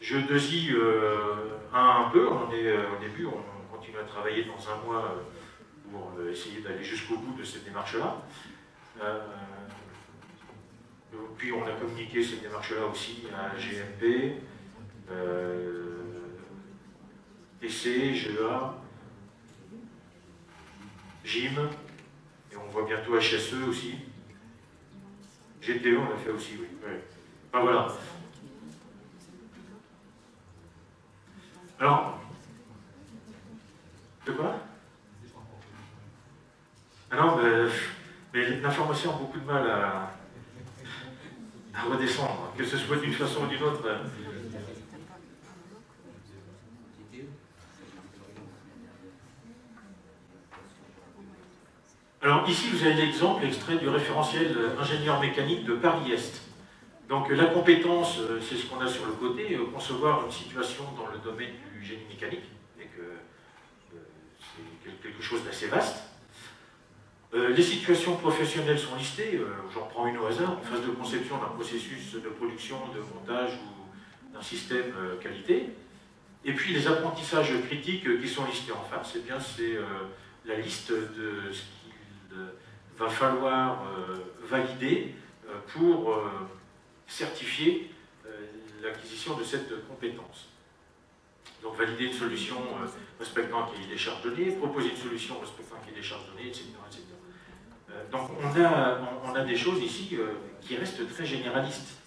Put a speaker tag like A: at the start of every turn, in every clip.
A: Je desille un peu, on est au début, on continue à travailler dans un mois pour essayer d'aller jusqu'au bout de cette démarche-là. Puis on a communiqué cette démarche-là aussi à GMP, TC, GEA, GIM, et on voit bientôt HSE aussi. GTE, on l'a fait aussi, oui. Ouais. Enfin, voilà. Alors, de quoi? Ah non, mais l'information a beaucoup de mal à redescendre, que ce soit d'une façon ou d'une autre. Alors ici, vous avez l'exemple extrait du référentiel ingénieur mécanique de Paris-Est. Donc la compétence, c'est ce qu'on a sur le côté, concevoir une situation dans le domaine du génie mécanique, et que c'est quelque chose d'assez vaste. Les situations professionnelles sont listées, j'en prends une au hasard, en phase de conception d'un processus de production, de montage ou d'un système qualité. Et puis les apprentissages critiques qui sont listés en face, eh bien c'est la liste de ce qu'il va falloir valider pour certifier l'acquisition de cette compétence. Donc valider une solution respectant un cahier des charges donné, proposer une solution respectant un cahier des charges donné, etc. etc. Donc on a des choses ici qui restent très généralistes.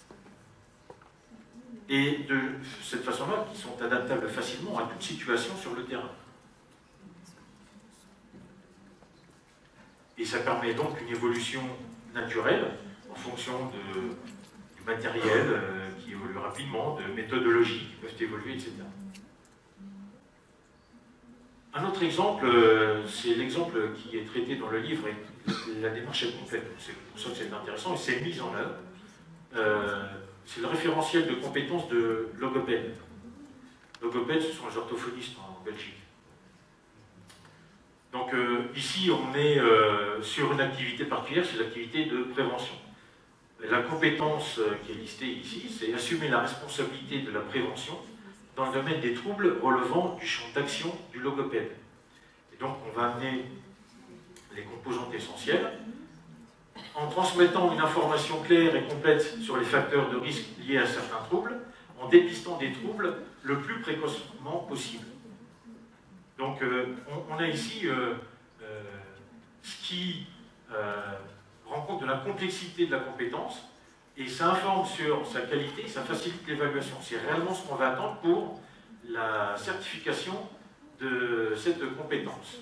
A: Et de cette façon-là, qui sont adaptables facilement à toute situation sur le terrain. Et ça permet donc une évolution naturelle en fonction du matériel qui évolue rapidement, de méthodologies qui peuvent évoluer, etc. Un autre exemple, c'est l'exemple qui est traité dans le livre, et la démarche est complète, c'est pour ça que c'est intéressant, et c'est mis en œuvre. C'est le référentiel de compétences de logopède. Logopède, ce sont les orthophonistes en Belgique. Donc ici, on est sur une activité particulière, c'est l'activité de prévention. La compétence qui est listée ici, c'est assumer la responsabilité de la prévention dans le domaine des troubles relevant du champ d'action du logopède. Et donc, on va amener les composantes essentielles en transmettant une information claire et complète sur les facteurs de risque liés à certains troubles, en dépistant des troubles le plus précocement possible. Donc, on a ici ce qui rend compte de la complexité de la compétence, et ça informe sur sa qualité, ça facilite l'évaluation. C'est réellement ce qu'on va attendre pour la certification de cette compétence.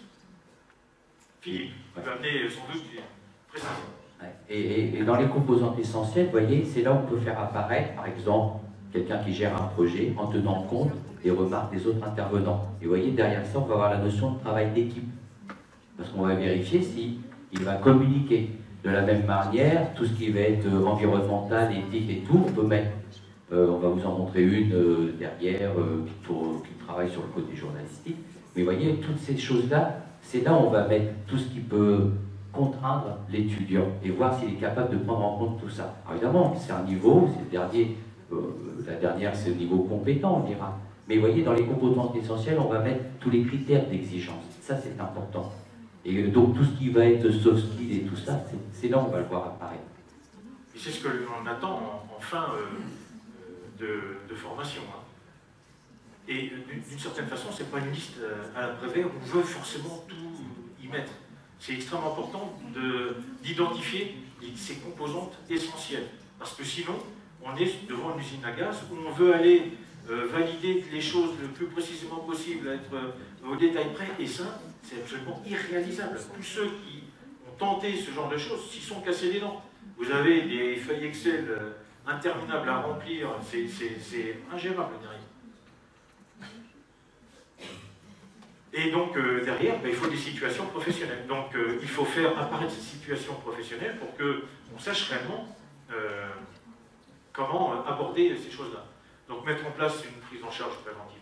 A: Philippe, vous va amener sans doute une précision.
B: Et dans les composantes essentielles, vous voyez, c'est là où on peut faire apparaître, par exemple, quelqu'un qui gère un projet en tenant compte des remarques des autres intervenants. Et vous voyez, derrière ça, on va avoir la notion de travail d'équipe. Parce qu'on va vérifier s'il va communiquer. De la même manière, tout ce qui va être environnemental, éthique et tout, on peut mettre. On va vous en montrer une derrière qui travaille sur le côté journalistique. Mais vous voyez, toutes ces choses-là, c'est là où on va mettre tout ce qui peut contraindre l'étudiant et voir s'il est capable de prendre en compte tout ça. Alors évidemment, c'est un niveau, c'est le dernier, la dernière c'est le niveau compétent, on dira. Mais vous voyez, dans les composantes essentielles, on va mettre tous les critères d'exigence. Ça, c'est important. Et donc, tout ce qui va être soft skills et tout ça, c'est là où on va le voir apparaître.
A: Et c'est ce que l'on attend en fin de formation. Hein. Et d'une certaine façon, ce n'est pas une liste à la brevet où on veut forcément tout y mettre. C'est extrêmement important d'identifier ces composantes essentielles. Parce que sinon, on est devant une usine à gaz où on veut aller valider les choses le plus précisément possible, être au détail près, et ça, c'est absolument irréalisable. Tous ceux qui ont tenté ce genre de choses s'y sont cassés les dents. Vous avez des feuilles Excel interminables à remplir, c'est ingérable derrière. Et donc, derrière, il faut des situations professionnelles. Donc, il faut faire apparaître ces situations professionnelles pour qu'on sache réellement comment aborder ces choses-là. Donc, mettre en place une prise en charge préventive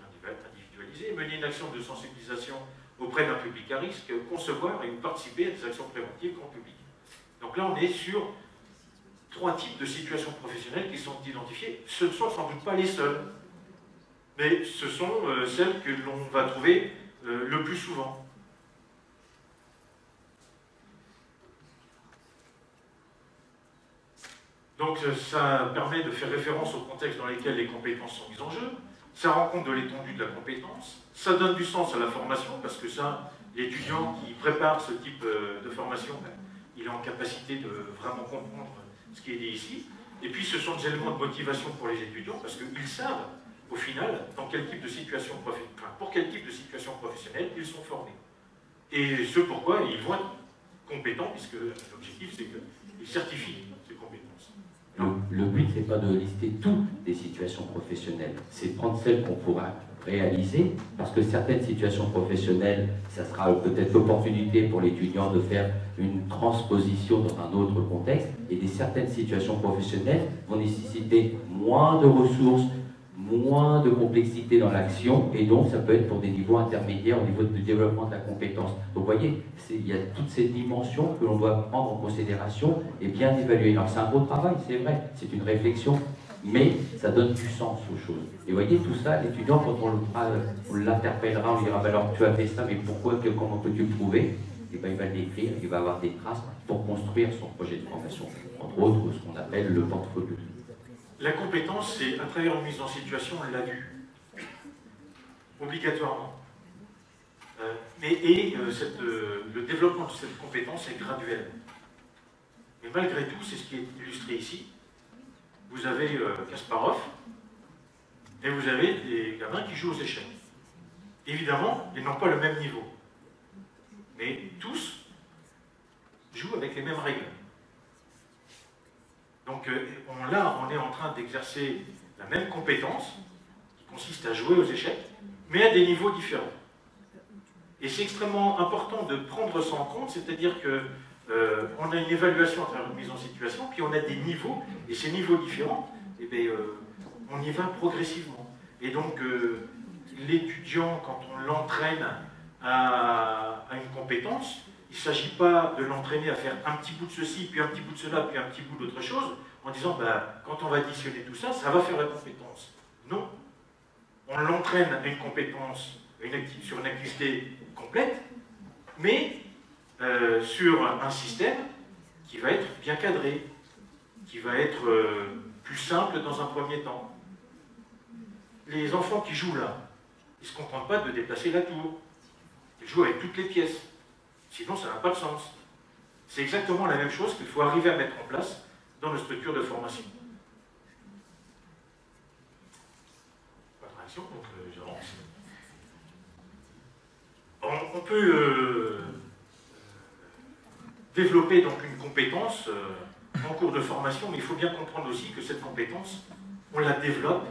A: individualisée, mener une action de sensibilisation auprès d'un public à risque, concevoir et participer à des actions préventives grand public. Donc là, on est sur 3 types de situations professionnelles qui sont identifiées. Ce ne sont sans doute pas les seuls. mais ce sont celles que l'on va trouver le plus souvent. Donc ça permet de faire référence au contexte dans lequel les compétences sont mises en jeu, ça rend compte de l'étendue de la compétence, ça donne du sens à la formation, parce que ça, l'étudiant qui prépare ce type de formation, il est en capacité de vraiment comprendre ce qui est dit ici. Et puis ce sont des éléments de motivation pour les étudiants, parce qu'ils savent, au final, dans quel type de situation pour quel type de situation professionnelle ils sont formés. Et ce pourquoi ils vont être compétents, puisque l'objectif c'est qu'ils certifient ces compétences.
B: Le but, c'est pas de lister toutes les situations professionnelles, c'est de prendre celles qu'on pourra réaliser, parce que certaines situations professionnelles, ça sera peut-être l'opportunité pour l'étudiant de faire une transposition dans un autre contexte, et certaines situations professionnelles vont nécessiter moins de ressources, moins de complexité dans l'action, et donc ça peut être pour des niveaux intermédiaires au niveau du développement de la compétence. Donc vous voyez, il y a toutes ces dimensions que l'on doit prendre en considération et bien évaluer. Alors c'est un gros travail, c'est vrai, c'est une réflexion, mais ça donne du sens aux choses. Et vous voyez, tout ça, l'étudiant, quand on l'interpellera, on lui dira, alors tu as fait ça, mais pourquoi, comment peux-tu le prouver? Et ben, il va l'écrire, il va avoir des traces pour construire son projet de formation. Entre autres, ce qu'on appelle le portfolio.
A: La compétence, c'est à travers une mise en situation, on l'a vu, obligatoirement. Le développement de cette compétence est graduel. Mais malgré tout, c'est ce qui est illustré ici. Vous avez Kasparov, et vous avez des gamins qui jouent aux échecs. Évidemment, ils n'ont pas le même niveau. Mais tous jouent avec les mêmes règles. Donc là, on est en train d'exercer la même compétence, qui consiste à jouer aux échecs, mais à des niveaux différents. Et c'est extrêmement important de prendre ça en compte, c'est-à-dire qu'on a une évaluation à travers une mise en situation, puis on a des niveaux, et ces niveaux différents, eh bien, on y va progressivement. Et donc, l'étudiant, quand on l'entraîne à une compétence, il ne s'agit pas de l'entraîner à faire un petit bout de ceci, puis un petit bout de cela, puis un petit bout d'autre chose, en disant, quand on va additionner tout ça, ça va faire la compétence. Non. On l'entraîne à une compétence, sur une activité complète, mais sur un système qui va être bien cadré, qui va être plus simple dans un premier temps. Les enfants qui jouent là, ils ne se contentent pas de déplacer la tour. Ils jouent avec toutes les pièces. Sinon, ça n'a pas de sens. C'est exactement la même chose qu'il faut arriver à mettre en place dans nos structures de formation. Pas de réaction, donc j'avance. On peut développer donc une compétence en cours de formation, mais il faut bien comprendre aussi que cette compétence, on la développe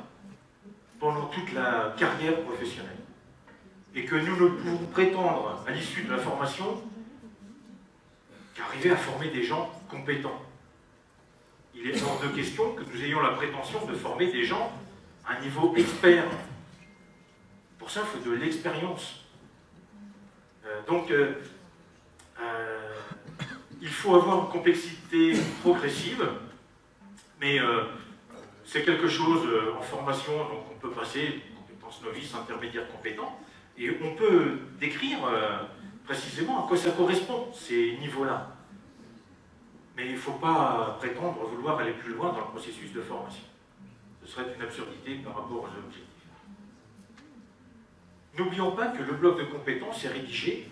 A: pendant toute la carrière professionnelle. Et que nous ne pouvons prétendre, à l'issue de la formation, qu'arriver à former des gens compétents. Il est hors de question que nous ayons la prétention de former des gens à un niveau expert. Pour ça, il faut de l'expérience. Il faut avoir une complexité progressive, mais c'est quelque chose en formation, donc on peut passer compétences novices, intermédiaires, compétents, et on peut décrire précisément à quoi ça correspond, ces niveaux-là. Mais il ne faut pas prétendre vouloir aller plus loin dans le processus de formation. Ce serait une absurdité par rapport aux objectifs. N'oublions pas que le bloc de compétences est rédigé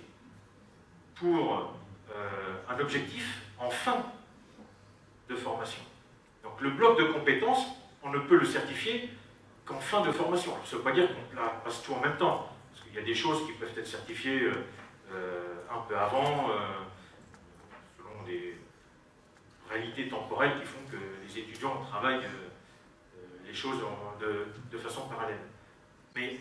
A: pour un objectif en fin de formation. Donc le bloc de compétences, on ne peut le certifier qu'en fin de formation. Alors, ça ne veut pas dire qu'on passe tout en même temps, parce qu'il y a des choses qui peuvent être certifiées un peu avant, selon des réalités temporelles qui font que les étudiants travaillent les choses de façon parallèle. Mais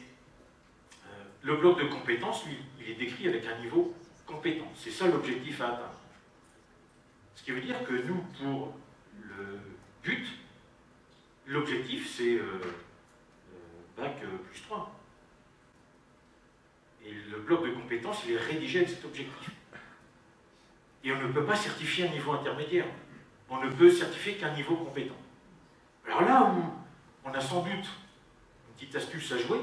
A: le bloc de compétences, lui, il est décrit avec un niveau compétent. C'est ça l'objectif à atteindre. Ce qui veut dire que nous, pour le but, l'objectif, c'est Bac plus 3. Et le bloc de compétences, il est rédigé avec cet objectif. Et on ne peut pas certifier un niveau intermédiaire. On ne peut certifier qu'un niveau compétent. Alors là où on a sans doute une petite petite astuce à jouer,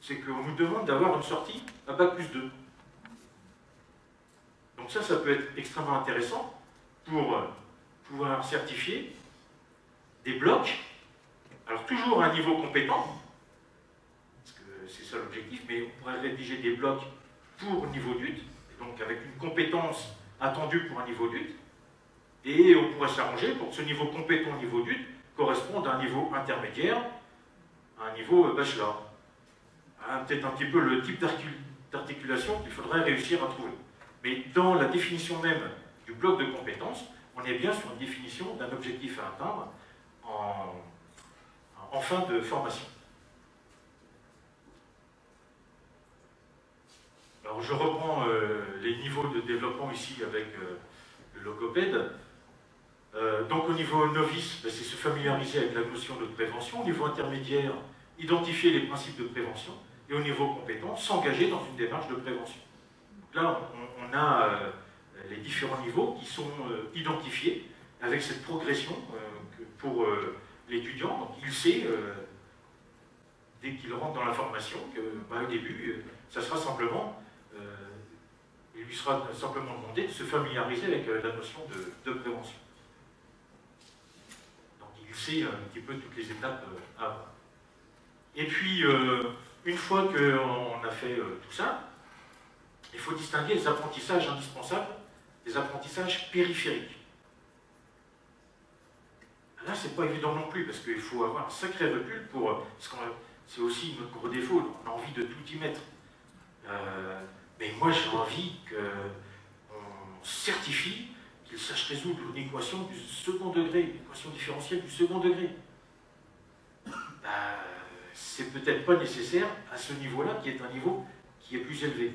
A: c'est qu'on nous demande d'avoir une sortie à Bac+2. Donc ça peut être extrêmement intéressant pour pouvoir certifier des blocs, alors toujours à un niveau compétent, parce que c'est ça l'objectif, mais on pourrait rédiger des blocs pour niveau DUT, donc avec une compétence attendue pour un niveau DUT, et on pourrait s'arranger pour que ce niveau compétent niveau DUT corresponde à un niveau intermédiaire, à un niveau bachelor. Peut-être un petit peu le type d'articulation qu'il faudrait réussir à trouver. Mais dans la définition même du bloc de compétences, on est bien sur une définition d'un objectif à atteindre en fin de formation. Alors je reprends les niveaux de développement ici avec le logopède. Donc au niveau novice, c'est se familiariser avec la notion de prévention. Au niveau intermédiaire, identifier les principes de prévention. Et au niveau compétent, s'engager dans une démarche de prévention. Donc là, on a les différents niveaux qui sont identifiés avec cette progression pour l'étudiant. Donc il sait, dès qu'il rentre dans la formation, qu'au début, ça sera simplement, il lui sera simplement demandé de se familiariser avec la notion de prévention. Donc il sait un petit peu toutes les étapes à avoir. Et puis, une fois qu'on a fait tout ça, il faut distinguer les apprentissages indispensables des apprentissages périphériques. Là, c'est pas évident non plus, parce qu'il faut avoir un sacré recul pour... C'est aussi notre gros défaut, on a envie de tout y mettre. Mais moi, j'ai envie qu'on certifie qu'il sache résoudre une équation du second degré, une équation différentielle du second degré. C'est peut-être pas nécessaire à ce niveau-là, qui est un niveau qui est plus élevé.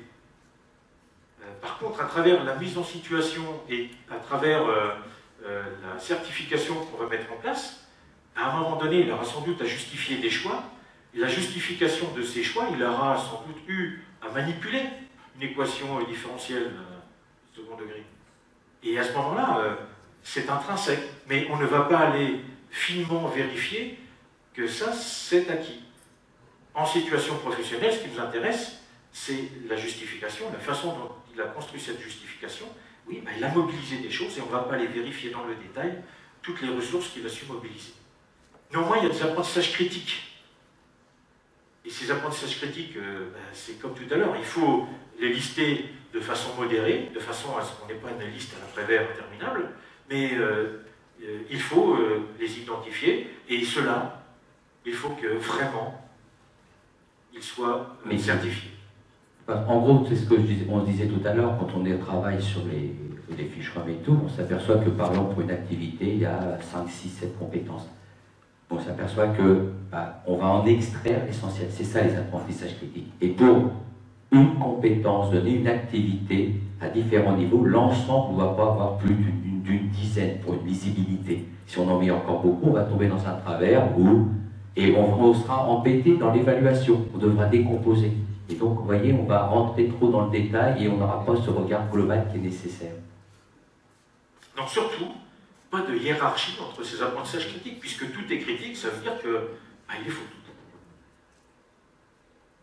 A: Par contre, à travers la mise en situation et à travers la certification qu'on va mettre en place, à un moment donné, il aura sans doute à justifier des choix, et la justification de ces choix, il aura sans doute eu à manipuler une équation différentielle second degré. Et à ce moment-là, c'est intrinsèque, mais on ne va pas aller finement vérifier que ça, c'est acquis. En situation professionnelle, ce qui nous intéresse, c'est la justification, la façon dont il a construit cette justification. Oui, il a mobilisé des choses et on ne va pas les vérifier dans le détail, toutes les ressources qu'il a su mobiliser. Néanmoins, il y a des apprentissages critiques. Et ces apprentissages critiques, c'est comme tout à l'heure, il faut les lister de façon modérée, de façon à ce qu'on n'ait pas une liste à l'après-vert interminable, mais il faut les identifier, et cela, il faut que vraiment, ils soient certifiés.
B: En gros, c'est ce que on disait tout à l'heure, quand on travaille sur les fiches RUM et tout, on s'aperçoit que par exemple pour une activité, il y a 5, 6, 7 compétences. On s'aperçoit que on va en extraire l'essentiel. C'est ça les apprentissages critiques. Et pour une compétence, donner une activité à différents niveaux, l'ensemble ne doit pas avoir plus d'une dizaine pour une lisibilité. Si on en met encore beaucoup, on va tomber dans un travers et on sera embêté dans l'évaluation. On devra décomposer. Et donc, vous voyez, on va rentrer trop dans le détail et on n'aura pas ce regard global qui est nécessaire.
A: Donc surtout, pas de hiérarchie entre ces apprentissages critiques, puisque tout est critique, ça veut dire que il faut tout.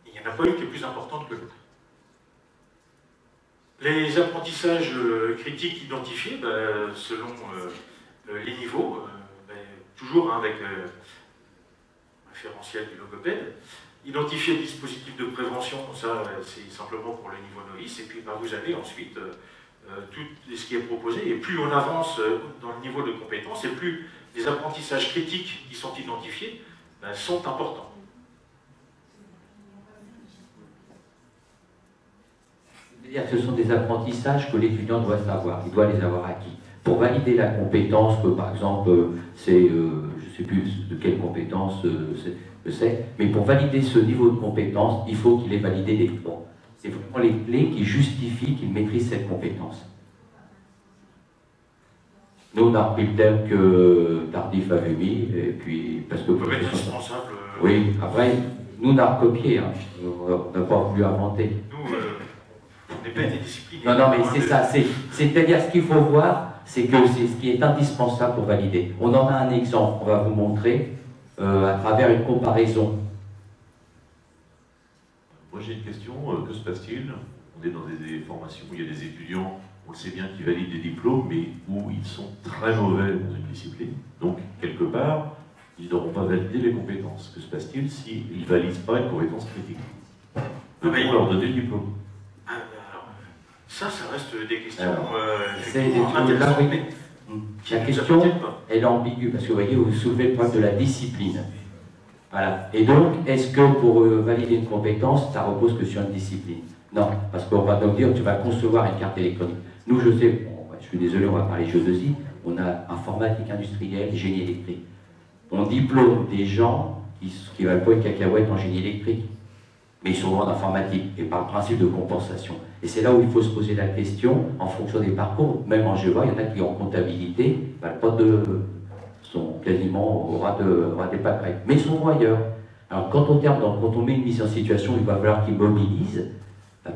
A: Il n'y en a pas une qui est plus importante que l'autre. Les apprentissages critiques identifiés, selon les niveaux, toujours avec référentiel du logopède, identifier le dispositif de prévention, ça c'est simplement pour le niveau novice, et puis vous avez ensuite tout ce qui est proposé, et plus on avance dans le niveau de compétence, et plus les apprentissages critiques qui sont identifiés sont importants.
B: C'est-à-dire que ce sont des apprentissages que l'étudiant doit savoir, il doit les avoir acquis. Pour valider la compétence, que par exemple, c'est, je ne sais plus de quelle compétence c'est, mais pour valider ce niveau de compétence, il faut qu'il ait validé les clés. C'est vraiment les clés qui justifient qu'il maîtrise cette compétence. Nous, on a repris le thème que Tardif avait mis, et puis, parce que...
A: indispensable.
B: Oui, après, nous, on a recopié, hein. On n'a pas voulu inventer.
A: Nous, on n'est pas des disciplines.
B: Non, mais c'est ça, c'est-à-dire ce qu'il faut voir, c'est que c'est ce qui est indispensable pour valider. On en a un exemple, on va vous montrer, à travers une comparaison
C: Moi j'ai une question, que se passe-t-il? On est dans des formations où il y a des étudiants, on le sait bien, qui valident des diplômes, mais où ils sont très mauvais dans une discipline. Donc, quelque part, ils n'auront pas validé les compétences. Que se passe-t-il s'ils ne valident pas une compétence critique? Peut-on leur donner le diplôme?
A: Alors, ça reste des questions
B: la question, elle est ambiguë, parce que vous voyez, vous soulevez le problème de la discipline. Voilà. Et donc, est-ce que pour valider une compétence, ça repose que sur une discipline? Non, parce qu'on va donc dire, tu vas concevoir une carte électronique. Nous, je sais, bon, je suis désolé, on va parler géodésie, on a informatique industrielle, génie électrique. On diplôme des gens qui valent pas une cacahuète en génie électrique, mais ils sont bons en informatique, et par le principe de compensation. Et c'est là où il faut se poser la question, en fonction des parcours, même en GEA, il y en a qui en comptabilité, valent pas de... sont quasiment au ras des pâquerettes, mais ils sont bons ailleurs. Alors quand on met une mise en situation, il va falloir qu'ils mobilisent,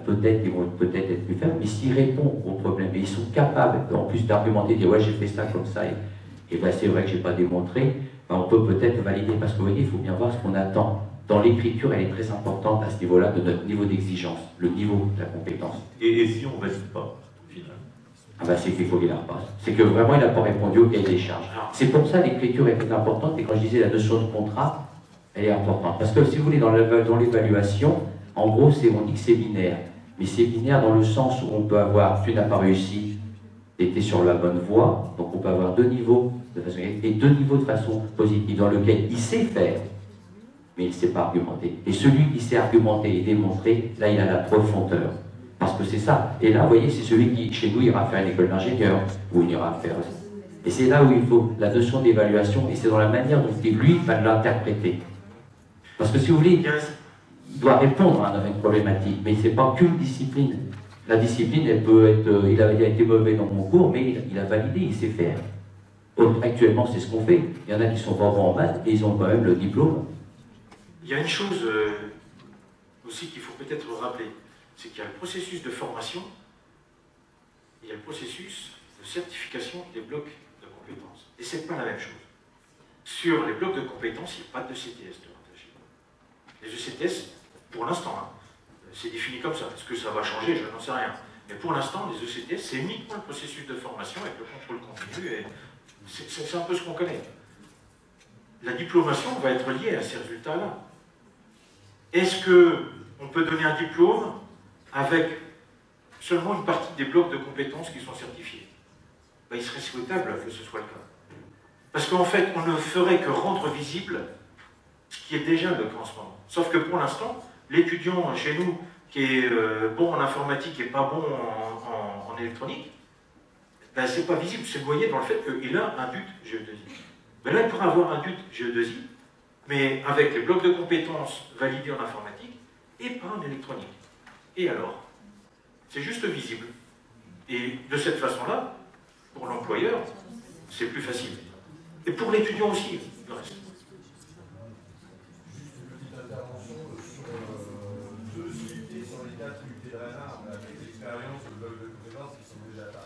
B: peut-être ils vont peut-être être plus faibles, mais s'ils répondent aux problèmes, et ils sont capables, en plus d'argumenter, de dire ouais j'ai fait ça comme ça, et ben, c'est vrai que j'ai pas démontré, ben, on peut peut-être valider, parce que vous voyez, il faut bien voir ce qu'on attend. Dans l'écriture, elle est très importante à ce niveau-là, de notre niveau d'exigence, le niveau de la compétence.
C: Et si on ne valide pas, au final?
B: Ah ben, c'est qu'il faut qu'il la repasse. C'est que vraiment, il n'a pas répondu au cahier des charges. C'est pour ça que l'écriture est très importante, et quand je disais la notion de contrat, elle est importante. Parce que si vous voulez, dans l'évaluation, en gros, on dit que c'est binaire. Mais c'est binaire dans le sens où on peut avoir, tu n'as pas réussi, tu étais sur la bonne voie, donc on peut avoir deux niveaux de façon et deux niveaux de façon positive, dans lequel il sait faire, mais il ne sait pas argumenter. Et celui qui sait argumenter et démontrer, là, il a la profondeur. Parce que c'est ça. Et là, vous voyez, c'est celui qui, chez nous, ira faire une école d'ingénieur, ou il ira faire... Et c'est là où il faut la notion d'évaluation, et c'est dans la manière dont lui va l'interpréter. Parce que si vous voulez, il doit répondre à une problématique, mais ce n'est pas qu'une discipline. La discipline, elle peut être... Il a été mauvais dans mon cours, mais il a validé, il sait faire. Actuellement, c'est ce qu'on fait. Il y en a qui sont pas bons en maths, et ils ont quand même le diplôme.
A: Il y a une chose aussi qu'il faut peut-être rappeler, c'est qu'il y a le processus de formation, il y a le processus de certification des blocs de compétences. Et ce n'est pas la même chose. Sur les blocs de compétences, il n'y a pas de CTS de rattaché. Les ECTS, pour l'instant, hein, c'est défini comme ça. Est-ce que ça va changer? Je n'en sais rien. Mais pour l'instant, les ECTS, c'est uniquement le processus de formation avec le contrôle continu, et c'est un peu ce qu'on connaît. La diplomation va être liée à ces résultats-là. Est-ce qu'on peut donner un diplôme avec seulement une partie des blocs de compétences qui sont certifiés? Ben, il serait souhaitable que ce soit le cas. Parce qu'en fait, on ne ferait que rendre visible ce qui est déjà le cas en ce moment. Sauf que pour l'instant, l'étudiant chez nous qui est bon en informatique et pas bon en électronique, ben, c'est pas visible, c'est noyé dans le fait qu'il a un DUT GE2I. Ben là, il pourrait avoir un DUT GE2I, mais avec les blocs de compétences validés en informatique et pas en électronique. Et alors? C'est juste visible. Et de cette façon-là, pour l'employeur, c'est plus facile. Et pour l'étudiant aussi, le reste.
D: Juste une petite intervention sur deux unités sur les 4 unités de Renard, avec l'expérience de blocs de compétences qui sont déjà là.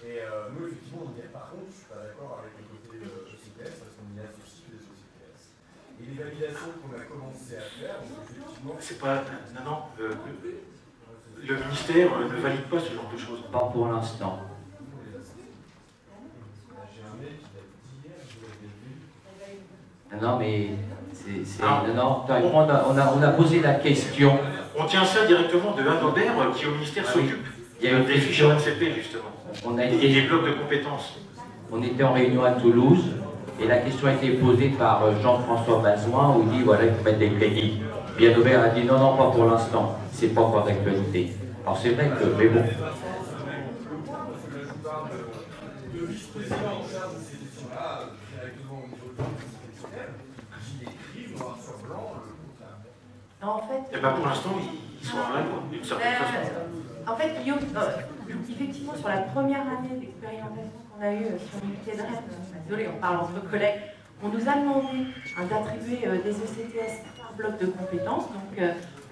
D: Et nous, effectivement, on dit, par contre, je ne suis pas d'accord avec le côté ECTS, parce qu'on y associe les ECTS. Et les validations qu'on a commencé à faire, effectivement...
A: C'est pas... Non, le ministère ne valide pas ce genre de choses.
B: Pas pour l'instant.
D: J'ai un mail qui date d'hier, je l'avais vu.
B: Non, mais... on a posé la question.
A: On tient ça directement de Hadobert qui au ministère s'occupe des fiches RCP, justement. Et des blocs de compétences.
B: On était en réunion à Toulouse, et la question a été posée par Jean-François Bazouin, où il dit voilà, il faut mettre des crédits. Bien Aubert a dit non, non, pas pour l'instant, c'est pas encore d'actualité. Alors c'est vrai que, mais bon.
D: Le vice-président en charge de ces questions-là, directement au niveau de l'institutionnel, il écrit noir sur blanc le contrat.
E: En fait,
A: Et bien pour l'instant, ils sont en règle, d'une certaine façon.
E: En fait, Guillaume, effectivement, sur la première année d'expérimentation qu'on a eue sur l'unité de Rennes, désolé, on parle entre collègues, on nous a demandé d'attribuer des ECTS par bloc de compétences. Donc,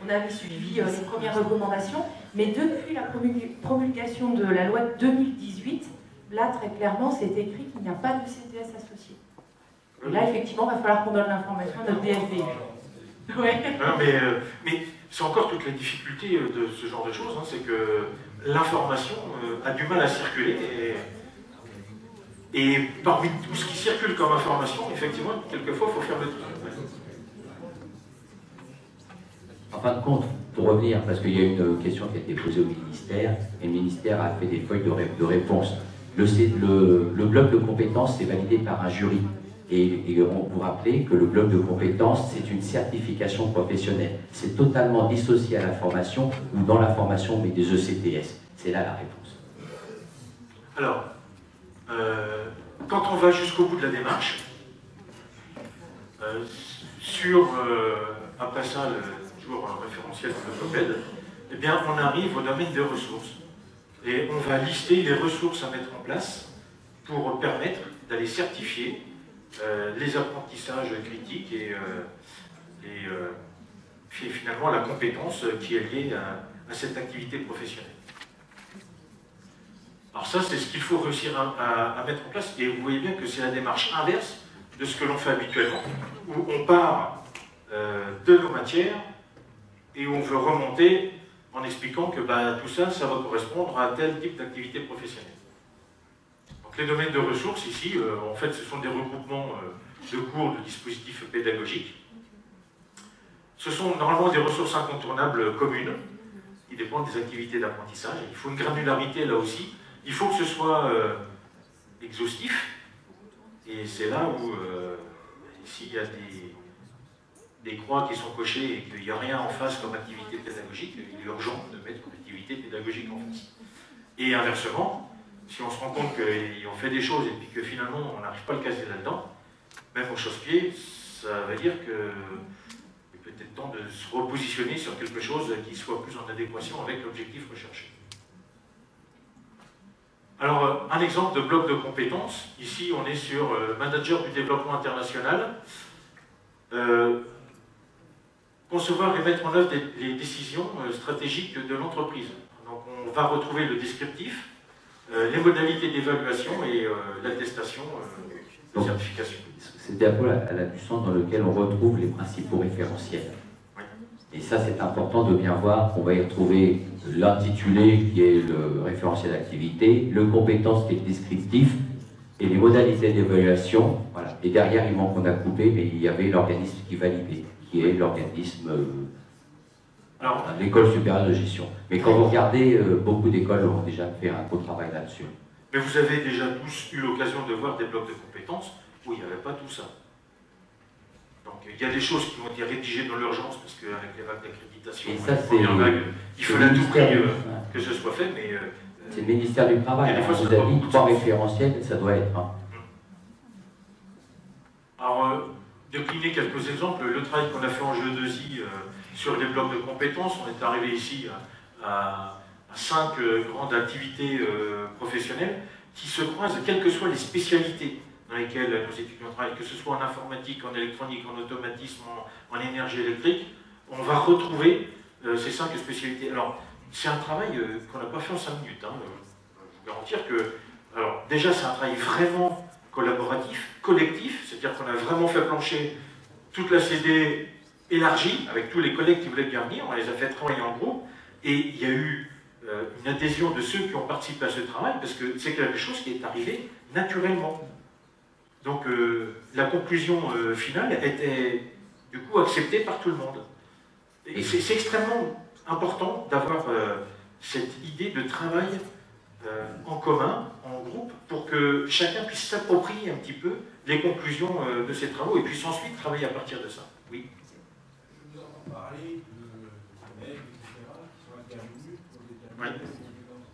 E: on avait suivi les premières recommandations, mais depuis la promulgation de la loi de 2018, là, très clairement, c'est écrit qu'il n'y a pas de CTS associé. Et là, effectivement, il va falloir qu'on donne l'information à notre DFV. Ouais.
A: Non, mais c'est encore toute la difficulté de ce genre de choses, hein, c'est que l'information a du mal à circuler et parmi tout ce qui circule comme information, effectivement, quelquefois, il faut faire le tri.
B: En fin de compte, pour revenir, parce qu'il y a une question qui a été posée au ministère, et le ministère a fait des feuilles de réponse. Le bloc de compétences est validé par un jury. Et on vous rappelez que le bloc de compétences, c'est une certification professionnelle. C'est totalement dissocié à la formation, ou dans la formation, mais des ECTS. C'est là la réponse.
A: Alors, quand on va jusqu'au bout de la démarche, après ça, toujours référentiel de l'OPED, eh bien, on arrive au domaine des ressources. Et on va lister les ressources à mettre en place pour permettre d'aller certifier les apprentissages critiques et finalement la compétence qui est liée à cette activité professionnelle. Alors ça, c'est ce qu'il faut réussir à mettre en place. Et vous voyez bien que c'est la démarche inverse de ce que l'on fait habituellement, où on part de nos matières et où on veut remonter en expliquant que tout ça, ça va correspondre à tel type d'activité professionnelle. Donc les domaines de ressources, ici, en fait, ce sont des regroupements de cours, de dispositifs pédagogiques. Ce sont normalement des ressources incontournables communes, qui dépendent des activités d'apprentissage. Il faut une granularité là aussi. Il faut que ce soit exhaustif. Et c'est là où, s'il y a des croix qui sont cochées et qu'il n'y a rien en face comme activité pédagogique, il est urgent de mettre une activité pédagogique en face. Et inversement, si on se rend compte qu'on fait des choses et puis que finalement on n'arrive pas à le caser là-dedans, même au chausse-pied, ça veut dire qu'il est peut-être temps de se repositionner sur quelque chose qui soit plus en adéquation avec l'objectif recherché. Alors, un exemple de bloc de compétences. Ici, on est sur manager du développement international. Concevoir et mettre en œuvre les décisions stratégiques de l'entreprise. Donc, on va retrouver le descriptif, les modalités d'évaluation et l'attestation de certification.
B: C'est un peu du sens dans lequel on retrouve les principaux référentiels.
A: Oui.
B: Et ça, c'est important de bien voir qu'on va y retrouver l'intitulé qui est le référentiel d'activité, le compétence qui est le descriptif, et les modalités d'évaluation. Voilà. Et derrière, il manque, on a coupé, mais il y avait l'organisme qui validait, qui est l'organisme l'école supérieure de gestion. Mais quand vous regardez, beaucoup d'écoles ont déjà fait un gros travail là-dessus.
A: Mais vous avez déjà tous eu l'occasion de voir des blocs de compétences où il n'y avait pas tout ça. Donc il y a des choses qui ont été rédigées dans l'urgence parce qu'avec les vagues d'accréditation, il fallait à tout prix que ce soit fait, mais...
B: c'est le ministère du Travail, vous avez dit 3 référentiels, ça doit être.
A: Alors, décliner quelques exemples, le travail qu'on a fait en G2I sur les blocs de compétences, on est arrivé ici à 5 grandes activités professionnelles qui se croisent, quelles que soient les spécialités dans lesquelles nos étudiants travaillent, que ce soit en informatique, en électronique, en automatisme, en énergie électrique, on va retrouver ces 5 spécialités. Alors, c'est un travail qu'on n'a pas fait en 5 minutes. Hein. Je vous garantir que, alors, déjà, c'est un travail vraiment collaboratif, collectif, c'est-à-dire qu'on a vraiment fait plancher toute la CD élargie, avec tous les collègues qui voulaient bien venir, on les a fait travailler en groupe, et il y a eu une adhésion de ceux qui ont participé à ce travail, parce que c'est quelque chose qui est arrivé naturellement. Donc la conclusion finale était du coup acceptée par tout le monde. Et c'est extrêmement important d'avoir cette idée de travail en commun, en groupe, pour que chacun puisse s'approprier un petit peu les conclusions de ces travaux et puisse ensuite travailler à partir de ça. Oui.
D: Je vous entends parler de collègues, etc., qui sont intervenus pour déterminer les compétences.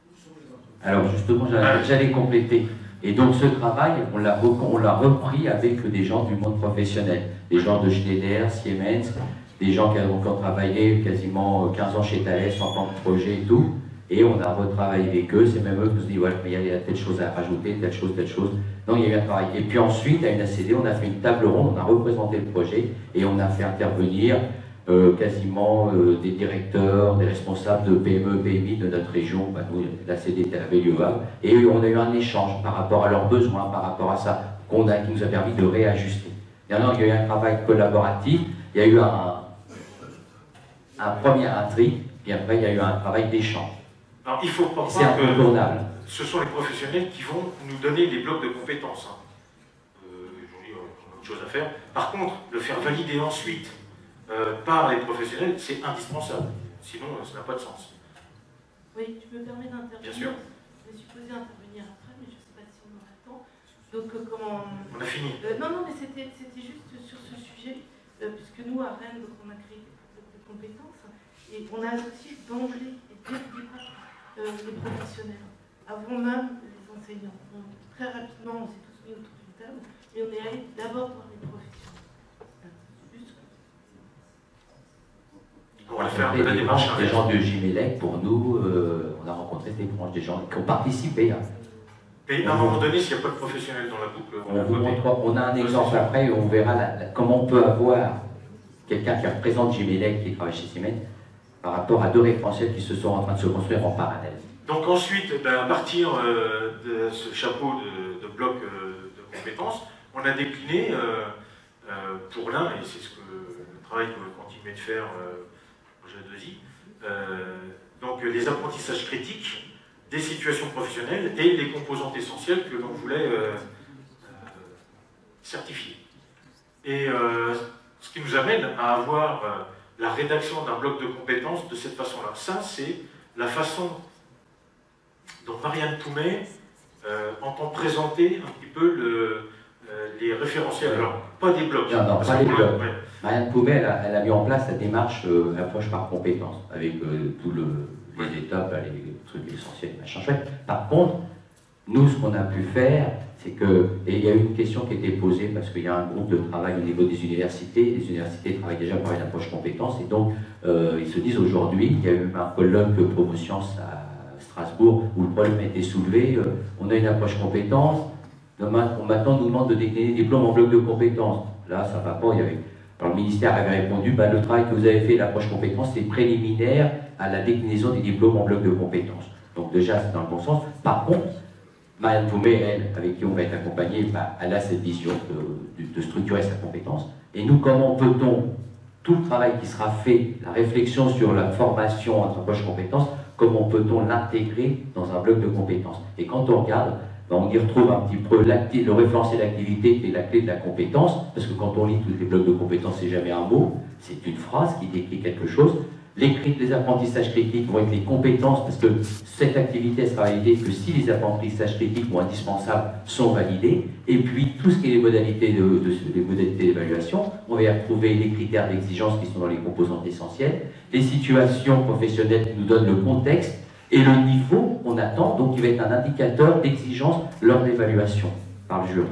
D: Où sont les entreprises?
B: Alors justement, j'allais compléter. Et donc ce travail, on l'a repris avec des gens du monde professionnel, des gens de Schneider, Siemens, des gens qui ont travaillé quasiment 15 ans chez Thales en tant que projet et tout. Et on a retravaillé avec eux, c'est même eux qui nous disent ouais, mais il y a telle chose à rajouter, telle chose. Donc il y a eu un travail. Et puis ensuite, à une ACD, on a fait une table ronde, on a représenté le projet et on a fait intervenir quasiment des directeurs, des responsables de PME, PMI de notre région. Nous, l'ACD était à Veilleva. Et on a eu un échange par rapport à leurs besoins, par rapport à ça, qui nous a permis de réajuster. Maintenant, il y a eu un travail collaboratif. Il y a eu un premier intrigue, puis après il y a eu un travail d'échange.
A: Alors, il faut pas
B: C'est
A: croire que
B: incontournable.
A: ce sont les professionnels qui vont nous donner les blocs de compétences. Hein. Aujourd'hui, on a autre chose à faire. Par contre, le faire valider ensuite par les professionnels, c'est indispensable. Sinon, ça n'a pas de sens.
E: Oui, tu me permets d'intervenir.
A: Bien sûr.
E: Je me suis posé intervenir après, mais je ne sais pas si on aura le temps. Donc, comment...
A: On a fini.
E: Non, mais c'était juste sur ce sujet, puisque nous, à Rennes, donc, on a créé des blocs de compétences, et on a aussi d'emblée, et dès le départ, les professionnels, avant même les enseignants. Très rapidement, on s'est tous mis autour d'une table, et on est allé d'abord voir les professionnels.
A: On va faire la démarche.
B: Des gens de Gimelec, pour nous, on a rencontré des gens qui ont participé. Hein.
A: Et à un moment donné, s'il n'y a pas de professionnel dans la boucle,
B: On a un exemple après et on verra comment on peut avoir quelqu'un qui représente Gimelec, qui travaille chez Siemens, par rapport à deux référentiels qui se sont en train de se construire en parallèle.
A: Donc ensuite, à partir de ce chapeau de bloc de compétences, on a décliné pour l'un, et c'est ce que le travail que vous continuez de faire au G2I, donc les apprentissages critiques des situations professionnelles et les composantes essentielles que l'on voulait certifier. Et ce qui nous amène à avoir la rédaction d'un bloc de compétences de cette façon-là. Ça, c'est la façon dont Marianne Poumet entend présenter un petit peu les référentiels. Alors, pas des blocs.
B: Non, pas des blocs.
A: Ouais.
B: Marianne Poumet, elle a mis en place la démarche approche par compétence, avec tous les étapes, les trucs essentiels, machin chouette. Par contre, nous, ce qu'on a pu faire, c'est que, et il y a eu une question qui a été posée, parce qu'il y a un groupe de travail au niveau des universités. Les universités travaillent déjà par une approche compétence, et donc ils se disent aujourd'hui, il y a eu un colloque Promosciences à Strasbourg, où le problème a été soulevé, on a une approche compétence, maintenant on nous demande de décliner des diplômes en bloc de compétences. Là, ça ne va pas, alors, le ministère avait répondu, le travail que vous avez fait, l'approche compétence, c'est préliminaire à la déclinaison des diplômes en bloc de compétences. Donc déjà, c'est dans le bon sens. Par contre, Marianne Poumet, elle, avec qui on va être accompagné, elle a cette vision de structurer sa compétence. Et nous, comment peut-on, tout le travail qui sera fait, la réflexion sur la formation entre approche compétences, comment peut-on l'intégrer dans un bloc de compétences? Et quand on regarde, on y retrouve un petit peu le référentiel d'activité qui est la clé de la compétence, parce que quand on lit tous les blocs de compétences, c'est jamais un mot, c'est une phrase qui décrit quelque chose. Les apprentissages critiques vont être les compétences, parce que cette activité sera validée que si les apprentissages critiques ou indispensables sont validés. Et puis, tout ce qui est les modalités d'évaluation, on va y retrouver les critères d'exigence qui sont dans les composantes essentielles, les situations professionnelles qui nous donnent le contexte, et le niveau qu'on attend, donc qui va être un indicateur d'exigence lors de l'évaluation par le jury.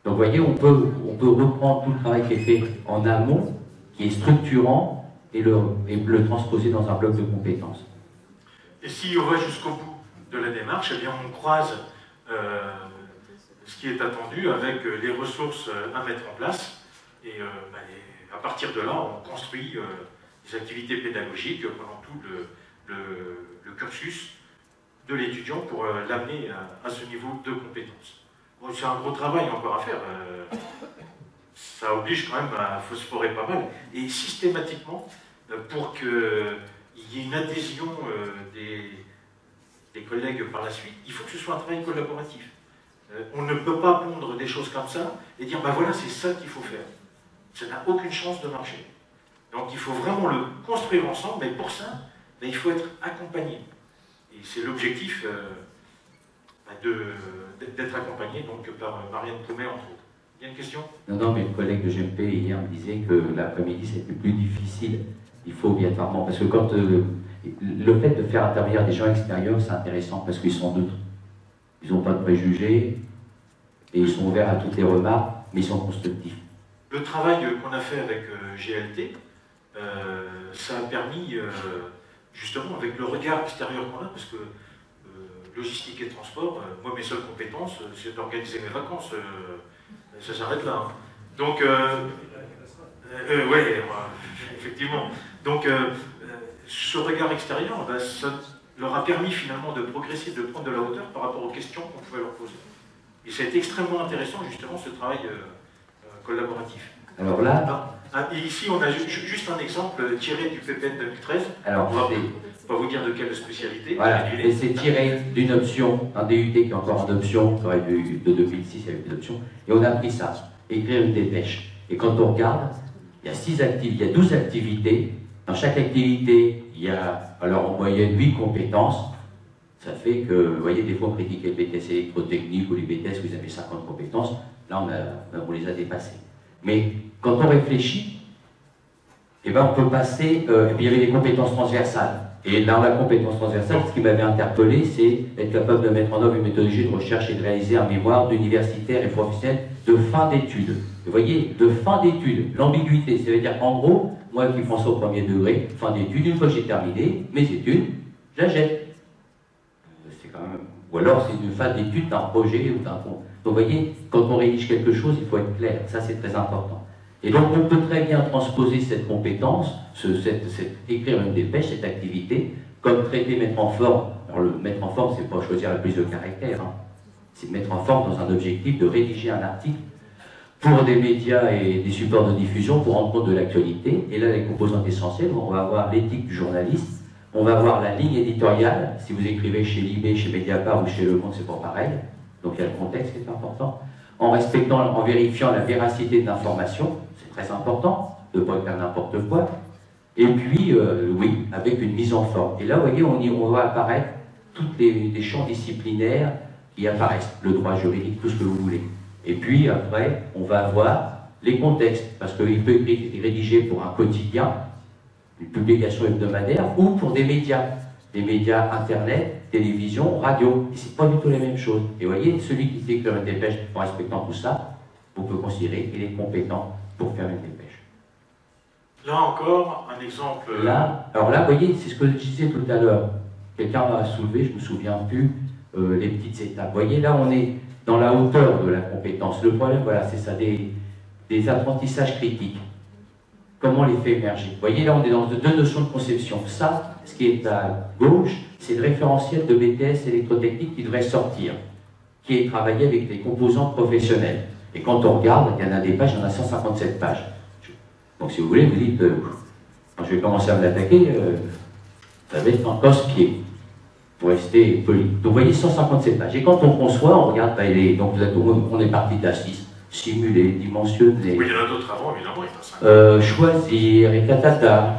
B: Donc vous voyez, on peut reprendre tout le travail qui est fait en amont, qui est structurant, et le transposer dans un bloc de compétences.
A: Et si on va jusqu'au bout de la démarche, eh bien on croise ce qui est attendu avec les ressources à mettre en place. Et à partir de là, on construit des activités pédagogiques pendant tout le cursus de l'étudiant pour l'amener à ce niveau de compétence. Bon, c'est un gros travail encore à faire. Ça oblige quand même à phosphorer pas mal. Et systématiquement, pour qu'il y ait une adhésion des collègues par la suite, il faut que ce soit un travail collaboratif. On ne peut pas pondre des choses comme ça et dire, voilà, c'est ça qu'il faut faire. Ça n'a aucune chance de marcher. Donc il faut vraiment le construire ensemble, mais pour ça, il faut être accompagné. Et c'est l'objectif d'être accompagné donc, par Marianne Poumet, entre autres. Il y a une question?
B: Non, mais le collègue de GMP hier me disait que l'après-midi c'était plus difficile. Il faut obligatoirement, parce que quand le fait de faire intervenir des gens extérieurs, c'est intéressant parce qu'ils sont neutres. Ils n'ont pas de préjugés et ils sont ouverts à toutes les remarques, mais ils sont constructifs.
A: Le travail qu'on a fait avec GLT, ça a permis, justement, avec le regard extérieur qu'on a, parce que logistique et transport, moi mes seules compétences, c'est d'organiser mes vacances. Ça s'arrête là. Hein. Donc, ouais, effectivement. Donc, ce regard extérieur, ça leur a permis finalement de progresser, de prendre de la hauteur par rapport aux questions qu'on pouvait leur poser. Et ça a été extrêmement intéressant, justement, ce travail collaboratif.
B: Alors là,
A: Et ici, on a juste un exemple tiré du PPN 2013.
B: Alors,
A: on va pas vous dire de quelle spécialité.
B: Voilà, et c'est tiré d'une option, un DUT qui est encore en option, qui aurait dû, de 2006, il y avait une option, et on a pris ça, écrire une dépêche. Et quand on regarde, il y a 12 activités. Dans chaque activité, il y a, alors en moyenne, 8 compétences. Ça fait que, vous voyez, des fois on critiquait le BTS électrotechnique ou les BTS où ils avaient 50 compétences. Là, on les a dépassées. Mais quand on réfléchit, eh ben, on peut passer, et puis il y avait les compétences transversales. Et dans la compétence transversale, ce qui m'avait interpellé, c'est être capable de mettre en œuvre une méthodologie de recherche et de réaliser un mémoire d'universitaire et professionnel de fin d'études. Vous voyez, de fin d'études, l'ambiguïté, ça veut dire en gros, moi qui pense au premier degré, fin d'études, une fois que j'ai terminé mes études, je la jette. C'est quand même... Ou alors c'est une fin d'études d'un projet ou d'un... Donc vous voyez, quand on rédige quelque chose, il faut être clair, ça c'est très important. Et donc on peut très bien transposer cette compétence, écrire une dépêche, cette activité, comme traiter, mettre en forme. Alors le mettre en forme, c'est pas choisir la plus de caractère, hein. C'est mettre en forme dans un objectif de rédiger un article pour des médias et des supports de diffusion pour rendre compte de l'actualité. Et là, les composantes essentielles, on va avoir l'éthique du journaliste, on va avoir la ligne éditoriale. Si vous écrivez chez Libé, chez Mediapart ou chez Le Monde, c'est pas pareil. Donc il y a le contexte qui est important. En respectant, en vérifiant la véracité de l'information, c'est très important de ne pas faire n'importe quoi. Et puis, oui, avec une mise en forme. Et là, vous voyez, on voit apparaître tous les champs disciplinaires qui apparaissent, le droit juridique, tout ce que vous voulez. Et puis, après, on va avoir les contextes, parce qu'il peut être rédigé pour un quotidien, une publication hebdomadaire, ou pour des médias internet, télévision, radio. Et c'est pas du tout les mêmes choses. Et vous voyez, celui qui sait écrire une dépêche en respectant tout ça, vous pouvez considérer qu'il est compétent pour faire une dépêche.
A: Là encore, un exemple...
B: Là, alors là, vous voyez, c'est ce que je disais tout à l'heure. Quelqu'un m'a soulevé, je ne me souviens plus, les petites étapes. Vous voyez, là, on est dans la hauteur de la compétence. Le problème, voilà, c'est ça, des apprentissages critiques. Comment on les fait émerger? Vous voyez, là, on est dans deux notions de conception. Ça, ce qui est à gauche, c'est le référentiel de BTS électrotechnique qui devrait sortir, qui est travaillé avec des composantes professionnelles. Et quand on regarde, il y en a des pages, il y en a 157 pages. Donc, si vous voulez, vous dites, quand je vais commencer à me l'attaquer, ça va être en cause-pied, pour rester poli. Donc, vous voyez, 157 pages. Et quand on conçoit, on regarde, bah, donc on est parti d'A6, simuler, dimensionner.
A: Oui, il y en a d'autres avant, évidemment, il y en a 5.
B: Choisir, et tatata.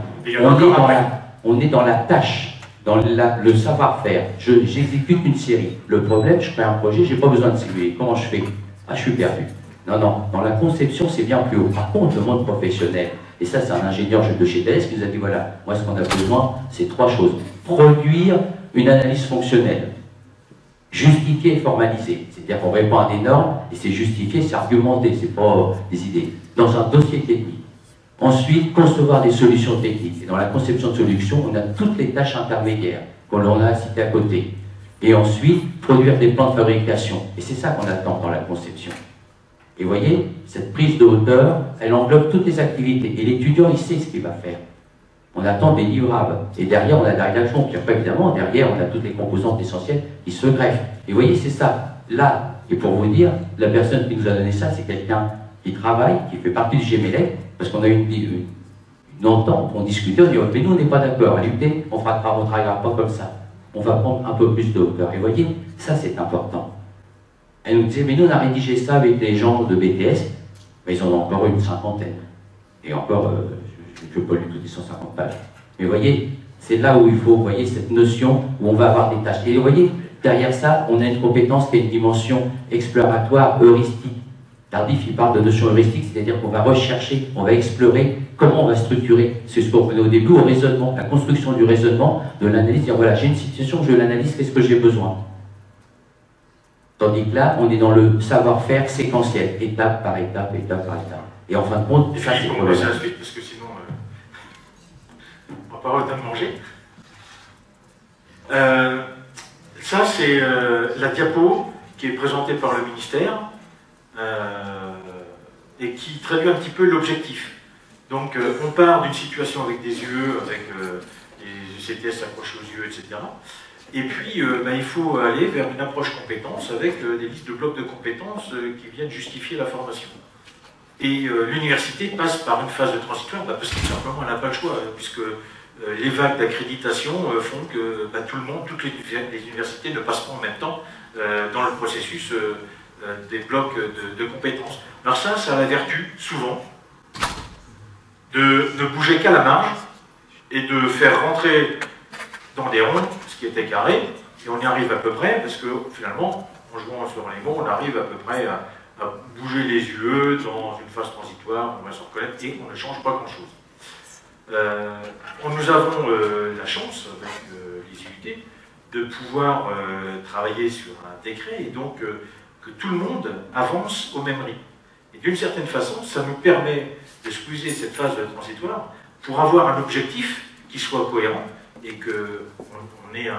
B: On est dans la tâche, dans le savoir-faire. J'exécute une série. Le problème, je crée un projet, je n'ai pas besoin de simuler. Comment je fais? Ah, je suis perdu. Non, non, dans la conception, c'est bien plus haut. Par contre, le monde professionnel, et ça, c'est un ingénieur de chez Thales qui nous a dit, voilà, moi, ce qu'on a besoin, c'est 3 choses. Produire une analyse fonctionnelle, justifier et formaliser. C'est-à-dire qu'on répond à des normes, et c'est justifié, c'est argumenté, c'est pas des idées. Dans un dossier technique. Ensuite, concevoir des solutions techniques. Et dans la conception de solutions, on a toutes les tâches intermédiaires qu'on a citées à côté. Et ensuite, produire des plans de fabrication. Et c'est ça qu'on attend dans la conception. Et vous voyez, cette prise de hauteur, elle englobe toutes les activités. Et l'étudiant, il sait ce qu'il va faire. On attend des livrables. Et derrière, on a la rédaction. Puis après, évidemment, derrière, on a toutes les composantes essentielles qui se greffent. Et vous voyez, c'est ça. Là, et pour vous dire, la personne qui nous a donné ça, c'est quelqu'un qui travaille, qui fait partie du GMLEC, parce qu'on a eu une entente, on discutait, on dit, mais nous, on n'est pas d'accord. À l'UT, on ne travaillera pas comme ça. On va prendre un peu plus de hauteur. Et vous voyez, ça, c'est important. Elle nous disait, mais nous on a rédigé ça avec des gens de BTS, mais ils en ont encore une cinquantaine. Et encore, je ne peux pas lire toutes les 150 pages. Mais vous voyez, c'est là où il faut, vous voyez, cette notion où on va avoir des tâches. Et vous voyez, derrière ça, on a une compétence qui a une dimension exploratoire, heuristique. Tardif, il parle de notion heuristique, c'est-à-dire qu'on va rechercher, on va explorer comment on va structurer. C'est ce qu'on prenait au début, au raisonnement, la construction du raisonnement, de l'analyse, dire voilà, j'ai une situation, je l'analyse, qu'est-ce que j'ai besoin? Tandis que là, on est dans le savoir-faire séquentiel, étape par étape, étape par étape. Et en fin de compte, ça c'est
A: pour la suite, parce que sinon, on va pas avoir le temps de manger. Ça, c'est la diapo qui est présentée par le ministère et qui traduit un petit peu l'objectif. Donc, on part d'une situation avec des yeux, avec les ECTS accrochés aux yeux, etc. Et puis, il faut aller vers une approche compétence avec des listes de blocs de compétences qui viennent justifier la formation. Et l'université passe par une phase de transitoire parce que simplement elle n'a pas le choix, puisque les vagues d'accréditation font que tout le monde, toutes les universités ne passent pas en même temps dans le processus des blocs de compétences. Alors ça a la vertu, souvent, de ne bouger qu'à la marge et de faire rentrer dans des ronds ce qui était carré, et on y arrive à peu près, parce que finalement, en jouant sur les mots, on arrive à peu près à bouger les UE dans une phase transitoire, on va s'en reconnaître, et on ne change pas grand-chose. Nous avons la chance, avec les IUT, de pouvoir travailler sur un décret, et donc que tout le monde avance au même rythme. Et d'une certaine façon, ça nous permet de squeezer cette phase transitoire pour avoir un objectif qui soit cohérent, et qu'on ait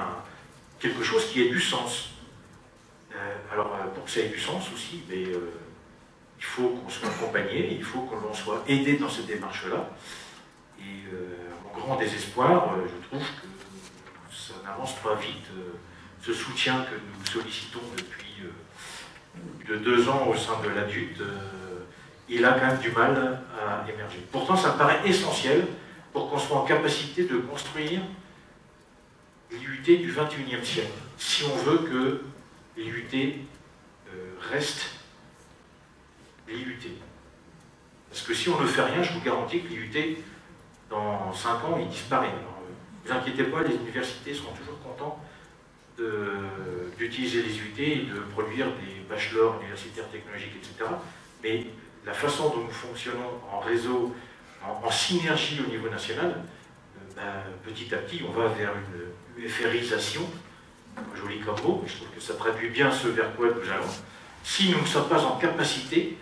A: quelque chose qui ait du sens. Alors, pour que ça ait du sens aussi, il faut qu'on soit accompagné, il faut qu'on soit aidé dans cette démarche-là. Et mon grand désespoir, je trouve que ça n'avance pas vite. Ce soutien que nous sollicitons depuis plus de 2 ans au sein de l'ADUT, il a quand même du mal à émerger. Pourtant, ça me paraît essentiel pour qu'on soit en capacité de construire l'IUT du XXIe siècle, si on veut que l'IUT reste l'IUT. Parce que si on ne fait rien, je vous garantis que l'IUT, dans 5 ans, il disparaît. Alors, ne vous inquiétez pas, les universités seront toujours contents d'utiliser les IUT et de produire des bachelors universitaires technologiques, etc. Mais la façon dont nous fonctionnons en réseau, en synergie au niveau national, petit à petit, on va vers une UFRisation, joli comme mot, mais je trouve que ça traduit bien ce vers quoi nous allons, si nous ne sommes pas en capacité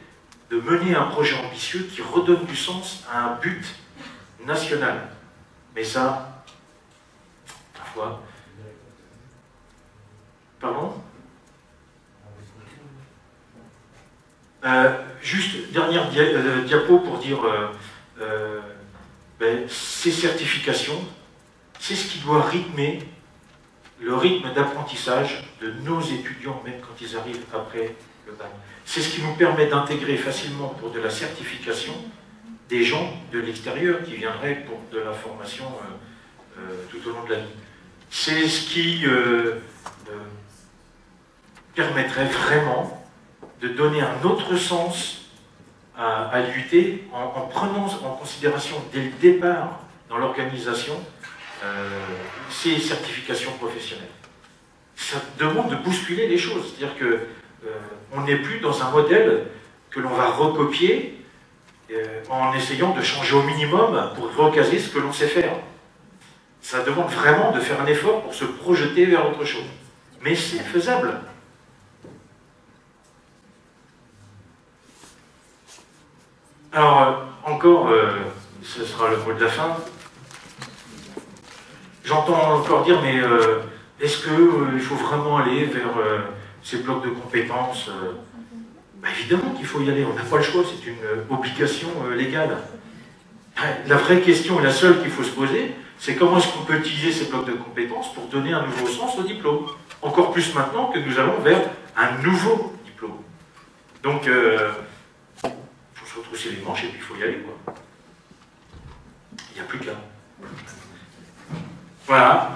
A: de mener un projet ambitieux qui redonne du sens à un but national. Mais ça, parfois... Pardon ? Juste, dernière diapo pour dire ces certifications, c'est ce qui doit rythmer le rythme d'apprentissage de nos étudiants, même quand ils arrivent après le bac. C'est ce qui nous permet d'intégrer facilement pour de la certification des gens de l'extérieur qui viendraient pour de la formation tout au long de la vie. C'est ce qui permettrait vraiment de donner un autre sens à l'IUT en prenant en considération dès le départ dans l'organisation ces certifications professionnelles. Ça demande de bousculer les choses, c'est-à-dire qu'on n'est plus dans un modèle que l'on va recopier en essayant de changer au minimum pour recaser ce que l'on sait faire. Ça demande vraiment de faire un effort pour se projeter vers autre chose. Mais c'est faisable. Alors, encore, ce sera le mot de la fin. J'entends encore dire, mais est-ce qu'il faut vraiment aller vers ces blocs de compétences évidemment qu'il faut y aller, on n'a pas le choix, c'est une obligation légale. La vraie question, et la seule qu'il faut se poser, c'est comment est-ce qu'on peut utiliser ces blocs de compétences pour donner un nouveau sens au diplôme. Encore plus maintenant que nous allons vers un nouveau diplôme. Donc, il faut se retrousser les manches et puis il faut y aller, quoi. Il n'y a plus qu'à. Voilà.